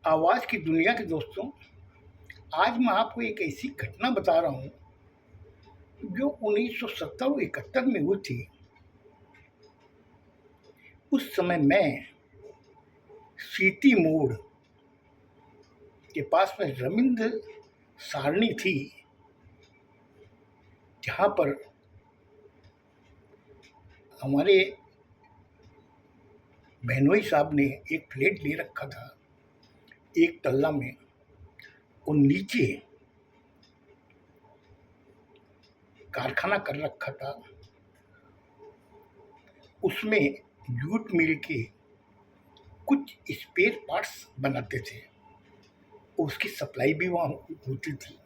आवाज़ की दुनिया के दोस्तों, आज मैं आपको एक ऐसी घटना बता रहा हूँ जो 1970-71 में हुई थी। उस समय मैं सीटी मोड़ के पास में रविंद्र सारणी थी, जहाँ पर हमारे बहनोई साहब ने एक फ्लैट ले रखा था एक तल्ला में, और नीचे कारखाना कर रखा था। उसमें जूट मिल के कुछ स्पेयर पार्ट्स बनाते थे, उसकी सप्लाई भी वहाँ होती थी।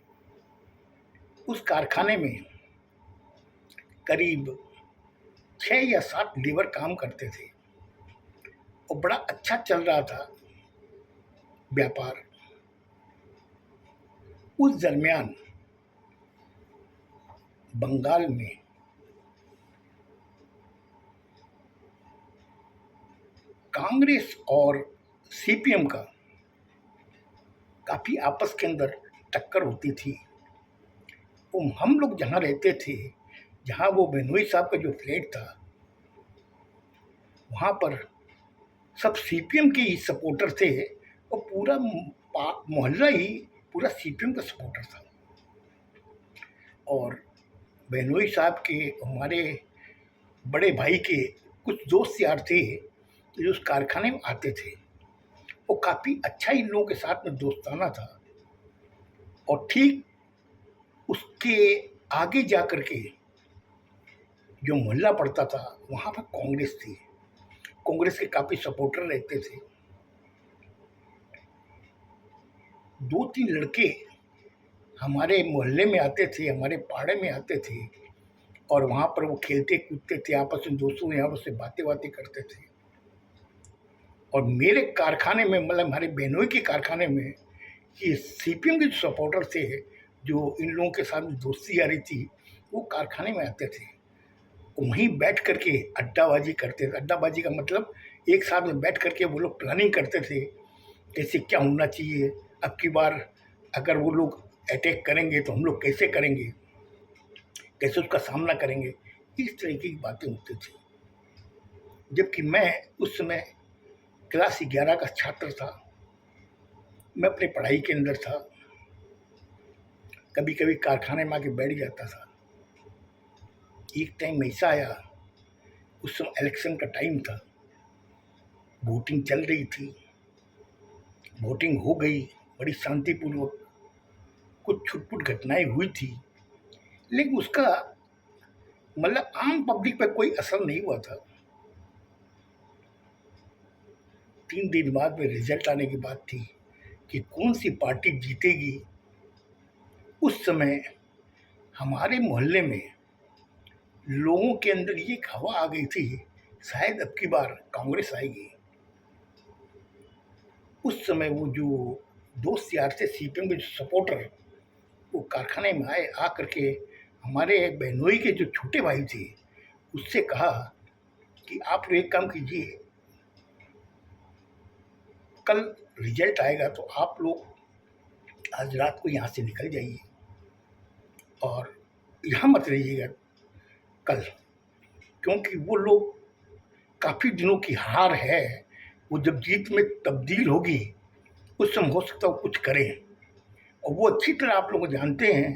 उस कारखाने में करीब 6 या 7 लेबर काम करते थे और बड़ा अच्छा चल रहा था व्यापार। उस दरमियान बंगाल में कांग्रेस और सीपीएम का काफ़ी आपस के अंदर टक्कर होती थी। और हम लोग जहाँ रहते थे, जहाँ वो बेनोई साहब का जो फ्लैट था, वहाँ पर सब सीपीएम के ही सपोर्टर थे और पूरा मोहल्ला ही पूरा सीपीएम का सपोर्टर था। और बेनोई साहब के हमारे बड़े भाई के कुछ दोस्त यार थे जो उस कारखाने में आते थे। वो काफ़ी अच्छा इन लोगों के साथ में दोस्ताना था। और ठीक उसके आगे जा कर के जो मोहल्ला पड़ता था, वहाँ पर कांग्रेस थी। कांग्रेस के काफ़ी सपोर्टर रहते थे। 2-3 लड़के हमारे मोहल्ले में आते थे, हमारे पाड़े में आते थे, और वहाँ पर वो खेलते कूदते थे, आपस में दोस्तों यहाँ से बातें करते थे। और मेरे कारखाने में, मतलब हमारे बहनोई के कारखाने में, ये सीपीएम के जो सपोर्टर थे, जो इन लोगों के साथ दोस्ती यारी थी, वो कारखाने में आते थे। वहीं बैठ करके अड्डाबाजी करते थे। अड्डाबाजी का मतलब एक साथ में बैठ करके वो लोग प्लानिंग करते थे कैसे क्या होना चाहिए, अब की बार अगर वो लोग अटैक करेंगे तो हम लोग कैसे करेंगे, कैसे उसका सामना करेंगे। इस तरीके की बातें होती थी। जबकि मैं उस समय क्लास 11 का छात्र था। मैं अपनी पढ़ाई के अंदर था। कभी कभी कारखाने में आके बैठ जाता था। एक टाइम ऐसा आया, उस समय इलेक्शन का टाइम था, वोटिंग चल रही थी। वोटिंग हो गई बड़ी शांतिपूर्वक। कुछ छुटपुट घटनाएं हुई थी, लेकिन उसका मतलब आम पब्लिक पर कोई असर नहीं हुआ था। 3 दिन बाद में रिजल्ट आने की बात थी कि कौन सी पार्टी जीतेगी। उस समय हमारे मोहल्ले में लोगों के अंदर ये एक हवा आ गई थी, शायद अब की बार कांग्रेस आएगी। उस समय वो जो दोस्त यार थे सीपीएम के जो सपोर्टर, वो कारखाने में आए। आ करके हमारे बहनोई के जो छोटे भाई थे, उससे कहा कि आप लोग एक काम कीजिए, कल रिजल्ट आएगा तो आप लोग आज रात को यहाँ से निकल जाइए और यहाँ मत रहिएगा कल, क्योंकि वो लोग काफ़ी दिनों की हार है, वो जब जीत में तब्दील होगी उस समय हो सकता है वो कुछ करें। और वो अच्छी तरह आप लोग जानते हैं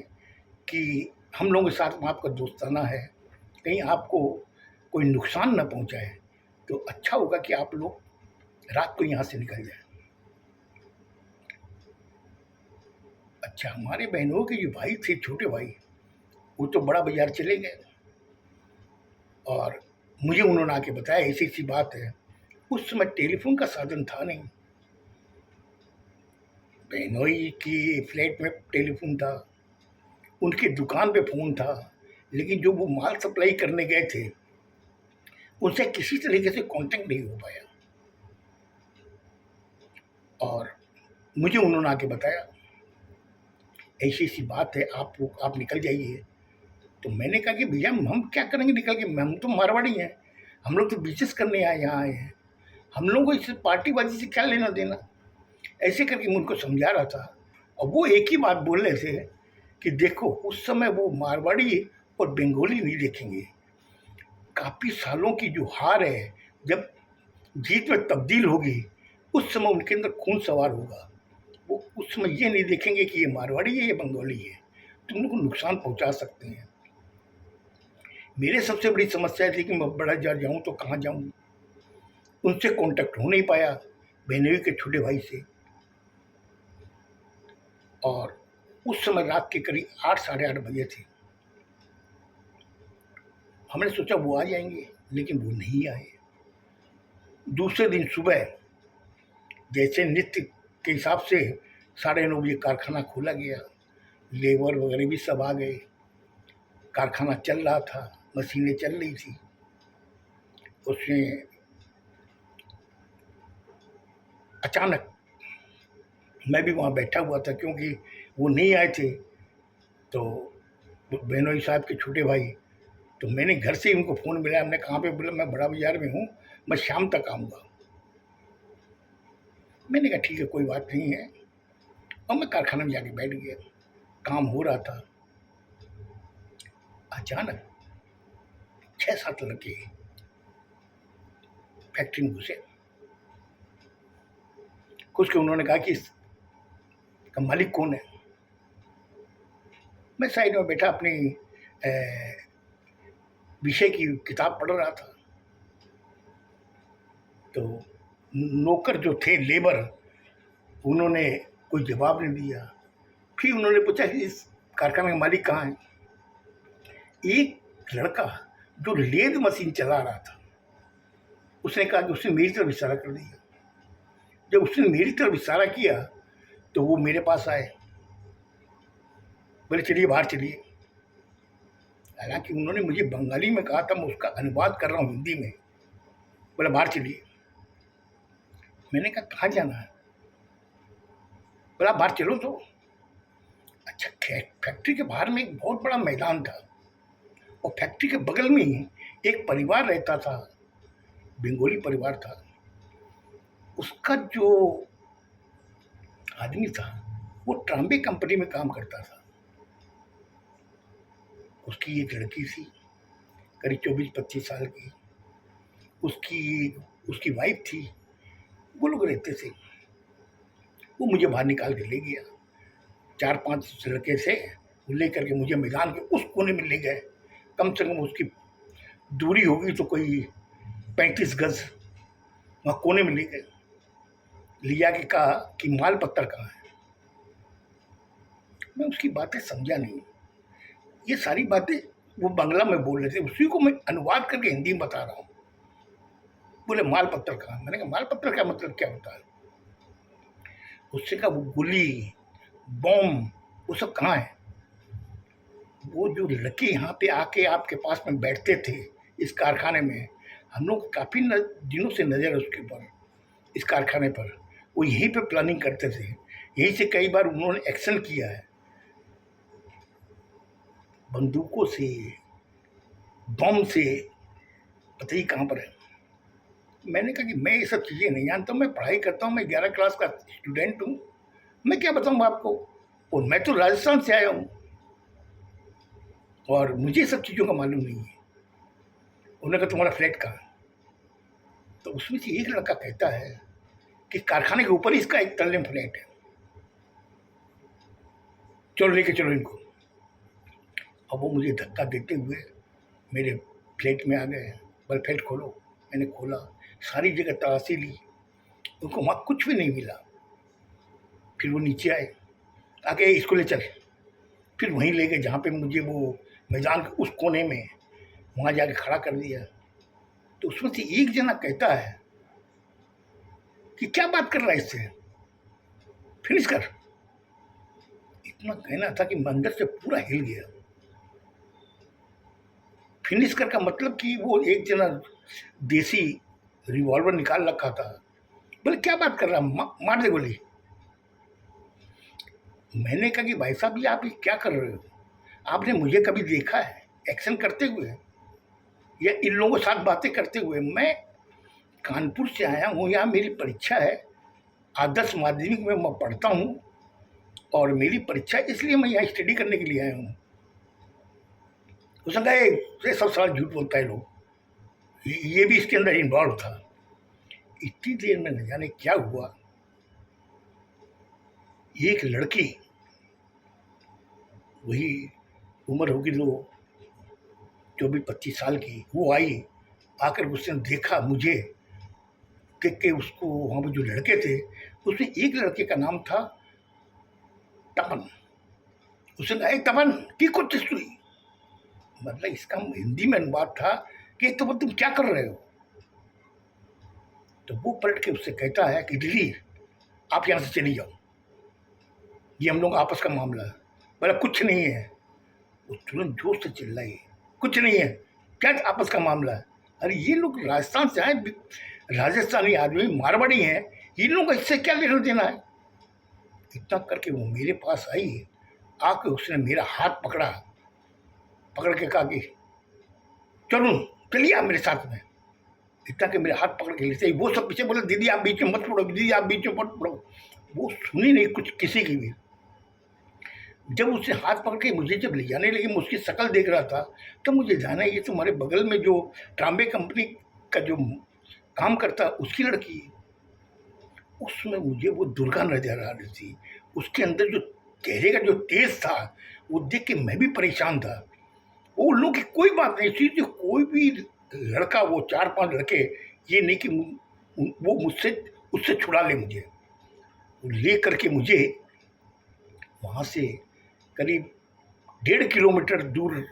कि हम लोगों के साथ में आपका दोस्ताना है, कहीं आपको कोई नुकसान न पहुंचाए, तो अच्छा होगा कि आप लोग रात को यहाँ से निकल जाएं। अच्छा, हमारे बहनों के जो भाई थे, छोटे भाई, वो तो बड़ा बाजार चले गए और मुझे उन्होंने आके बताया ऐसी ऐसी बात है। उस समय टेलीफोन का साधन था नहीं। बहनोई की फ्लैट में टेलीफोन था, उनकी दुकान पे फ़ोन था, लेकिन जो वो माल सप्लाई करने गए थे उनसे किसी तरीके से कांटेक्ट नहीं हो पाया। और मुझे उन्होंने आके बताया ऐसी ऐसी बात है, आप निकल जाइए। तो मैंने कहा कि भैया हम क्या करेंगे निकल के, हम तो मारवाड़ी हैं, हम लोग तो बिजनेस करने आए यहाँ आए हैं, हम लोगों को इस पार्टीबाजी से क्या लेना देना। ऐसे करके मैं उनको समझा रहा था और वो एक ही बात बोल रहे थे कि देखो उस समय वो मारवाड़ी और बंगाली नहीं देखेंगे, काफ़ी सालों की जो हार है जब जीत में तब्दील होगी उस समय उनके अंदर खून सवार होगा। वो उस समय ये नहीं देखेंगे कि ये मारवाड़ी है या बंगाली है, तुम उनको नुकसान पहुंचा सकते हैं। मेरे सबसे बड़ी समस्या थी कि मैं बड़ा जर जाऊं तो कहाँ जाऊं, उनसे कांटेक्ट हो नहीं पाया बहनोई के छोटे भाई से। और उस समय रात के करीब 8 साढ़े 8 बजे थे। हमने सोचा वो आ जाएंगे लेकिन वो नहीं आए। दूसरे दिन सुबह जैसे नित्य के हिसाब से 9:30 बजे कारखाना खोला गया, लेबर वगैरह भी सब आ गए, कारखाना चल रहा था, मशीनें चल रही थी। उसमें अचानक मैं भी वहाँ बैठा हुआ था क्योंकि वो नहीं आए थे। तो बहनोई साहब के छोटे भाई, तो मैंने घर से ही उनको फ़ोन मिलाया। हमने कहाँ पे? बोला मैं बड़ा बाज़ार में हूँ, मैं शाम तक आऊँगा। मैंने कहा ठीक है कोई बात नहीं है, और मैं कारखाने में जाके बैठ गया। काम हो रहा था। अचानक 6-7 लड़के फैक्ट्री में घुसे। कुछ के उन्होंने कहा कि इसका मालिक कौन है। मैं साइड में बैठा अपनी विषय की किताब पढ़ रहा था। तो नौकर जो थे लेबर, उन्होंने कोई जवाब नहीं दिया। फिर उन्होंने पूछा कि इस कारखाने का मालिक कहाँ है। एक लड़का जो लेद मशीन चला रहा था उसने कहा कि उसने मेरी तरफ इशारा कर दिया। जब उसने मेरी तरफ इशारा किया तो वो मेरे पास आए, बोले चलिए बाहर चलिए। हालांकि उन्होंने मुझे बंगाली में कहा था, मैं उसका अनुवाद कर रहा हूँ हिंदी में। बोला बाहर चलिए। मैंने कहा कहाँ जाना है? बोला बाहर चलो। तो अच्छा, फैक्ट्री के बाहर में एक बहुत बड़ा मैदान था और फैक्ट्री के बगल में ही एक परिवार रहता था, बंगाली परिवार था। उसका जो आदमी था वो ट्राम्बे कंपनी में काम करता था। उसकी एक लड़की थी करीब 24-25 साल की, उसकी उसकी वाइफ थी। वो लोग रहते थे। वो मुझे बाहर निकाल के ले गया। 4-5 लड़के थे, वो ले करके मुझे मैदान के उस कोने में ले गए। कम से कम उसकी दूरी होगी तो कोई 35 गज, वहाँ कोने में ले गए। लिया के कहा कि माल पत्तर कहाँ है। मैं उसकी बातें समझा नहीं। ये सारी बातें वो बांग्ला में बोल रहे थे, उसी को मैं अनुवाद करके हिंदी में बता रहा हूँ। बोले माल पत्तर कहाँ? मैंने कहा माल पत्तर का मतलब क्या होता है? उससे कहा वो गोली बॉम्ब वो सब कहाँ है? वो जो लड़के यहाँ पे आके आपके पास में बैठते थे इस कारखाने में, हम लोग काफ़ी दिनों से नज़र है उसके ऊपर, इस कारखाने पर। वो यहीं पे प्लानिंग करते थे, यहीं से कई बार उन्होंने एक्शन किया है, बंदूकों से, बम से, पता ही कहाँ पर है। मैंने कहा कि मैं ये सब चीज़ें नहीं जानता, मैं पढ़ाई करता हूँ, मैं 11 क्लास का स्टूडेंट हूँ, मैं क्या बताऊँ आपको। और मैं तो राजस्थान से आया हूँ और मुझे सब चीज़ों का मालूम नहीं है। उन्होंने कहा तुम्हारा फ्लैट कहाँ? तो उसमें से एक लड़का कहता है कि कारखाने के ऊपर ही इसका एक तल्ले में फ्लैट है, चलो लेके चलो इनको। अब वो मुझे धक्का देते हुए मेरे फ्लैट में आ गए। बोले फ्लैट खोलो। मैंने खोला, सारी जगह तलाशी ली, उनको वहाँ कुछ भी नहीं मिला। फिर वो नीचे आए, आके इसको ले चल। फिर वहीं ले गए जहाँ पे मुझे वो मैदान के उस कोने में वहाँ जाके खड़ा कर दिया। तो उसमें से एक जना कहता है कि क्या बात कर रहा है इससे, फिनिश कर। इतना कहना था कि मैं अंदर से पूरा हिल गया। फिनिश कर का मतलब कि वो एक जना देसी रिवॉल्वर निकाल रखा था। बोले क्या बात कर रहा, मार दे गोली। मैंने कहा कि भाई साहब ये आप ये क्या कर रहे हो? आपने मुझे कभी देखा है एक्शन करते हुए या इन लोगों के साथ बातें करते हुए? मैं कानपुर से आया हूँ, यहाँ मेरी परीक्षा है, आदर्श माध्यमिक में मैं पढ़ता हूँ और मेरी परीक्षा इसलिए मैं यहाँ स्टडी करने के लिए आया हूँ। उसने कहा ये सब सारा झूठ बोलता है लोग, ये भी इसके अंदर इन्वॉल्व था। इतनी देर में न जाने क्या हुआ, एक लड़की, वही उम्र होगी तो 24-25 साल की, वो आई, आकर उसने देखा मुझे, देख के उसको, वहाँ पर जो लड़के थे उसमें एक लड़के का नाम था तपन। उसने कहा तपन की कुछ हुई, मतलब इसका हिंदी में अनुवाद था कि तो तुम क्या कर रहे हो। तो वो पलट के उससे कहता है कि दीदी आप यहाँ से चली जाओ, ये हम लोग आपस का मामला है। बोला कुछ नहीं है। वो तुरंत जोर से चिल्लाई, कुछ नहीं है, क्या आपस का मामला है। अरे ये लोग राजस्थान से आए, राजस्थानी आदमी मारवाड़ी हैं, इन लोगों का इससे क्या लेना देना है। इतना करके वो मेरे पास आई, आके उसने मेरा हाथ पकड़ा, पकड़ के कहा कि चलो चलिए आप मेरे साथ में। इतना कि मेरे हाथ पकड़ के लेते ही वो सब पीछे बोले दीदी आप बीच में मत पड़ो, दीदी आप बीच में मत पड़ो। वो सुनी नहीं कुछ किसी की भी। जब उसने हाथ पकड़ के मुझे जब ले जाने लगी, मैं उसकी शक्ल देख रहा था, तो मुझे जाना ये तुम्हारे बगल में जो ट्राम्बे कंपनी का जो काम करता उसकी लड़की है। उसमें मुझे वो दुर्गा नजर आ रही थी, उसके अंदर जो चेहरे का जो तेज था वो देख के मैं भी परेशान था। वो लोग की कोई बात नहीं थी, जो कोई भी लड़का, वो 4-5 लड़के, ये नहीं कि वो मुझसे उससे छुड़ा ले मुझे। वो ले करके मुझे वहाँ से करीब 1.5 किलोमीटर दूर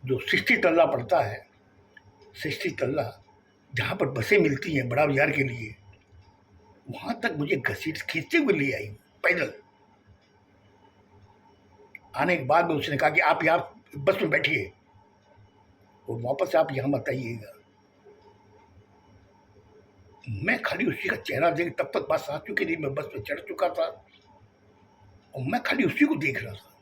जो 60 तल्ला पड़ता है, 60 तल्ला, जहाँ पर बसें मिलती हैं बड़ा बाजार के लिए, वहाँ तक मुझे घसीट खींचते हुए ले आई पैदल। आने के बाद में उसने कहा कि आप यहाँ बस में बैठिए और वापस आप यहाँ मत आइएगा। मैं खाली उसी का चेहरा देख, तब तक बस आ चुकी थी, मैं बस में चढ़ चुका था और मैं खाली उसी को देख रहा था।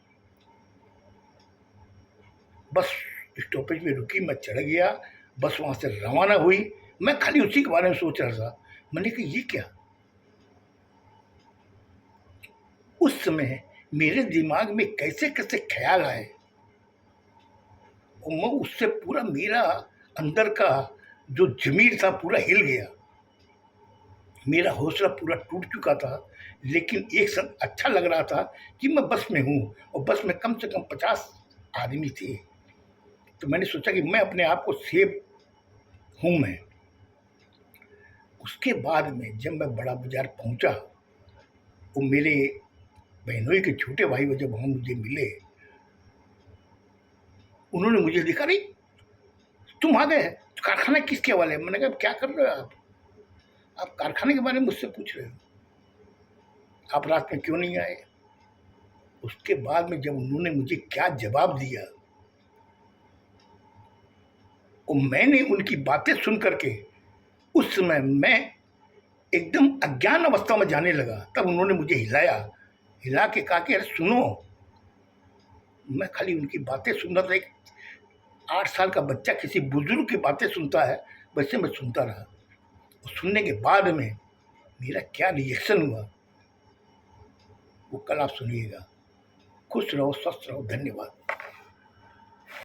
बस स्टॉपेज में रुकी, मैं चढ़ गया, बस वहाँ से रवाना हुई, मैं खाली उसी के बारे में सोच रहा था। मैंने कहा ये क्या। उस समय मेरे दिमाग में कैसे कैसे ख्याल आए और मैं उससे पूरा, मेरा अंदर का जो जमीर था पूरा हिल गया, मेरा हौसला पूरा टूट चुका था। लेकिन एक सब अच्छा लग रहा था कि मैं बस में हूँ और बस में कम से कम 50 आदमी थे। तो मैंने सोचा कि मैं अपने आप को सेफ हूँ मैं। उसके बाद में जब मैं बड़ा बाजार पहुँचा, वो मेरे बहनोई के छोटे भाई वो जब वहाँ मुझे मिले, उन्होंने मुझे देखा, नहीं तुम आ गए, कारखाना किसके वाले। मैंने कहा क्या कर रहे हो आप कारखाने के बारे में मुझसे पूछ रहे हो, आप रात में क्यों नहीं आए। उसके बाद में जब उन्होंने मुझे क्या जवाब दिया और मैंने उनकी बातें सुन करके, उस समय मैं एकदम अज्ञान अवस्था में जाने लगा। तब उन्होंने मुझे हिला के कहा कि अरे सुनो। मैं खाली उनकी बातें सुन रहा था, एक 8 साल का बच्चा किसी बुजुर्ग की बातें सुनता है वैसे मैं सुनता रहा। और सुनने के बाद में मेरा क्या रिएक्शन हुआ वो कल आप सुनिएगा। खुश रहो, स्वस्थ रहो, धन्यवाद।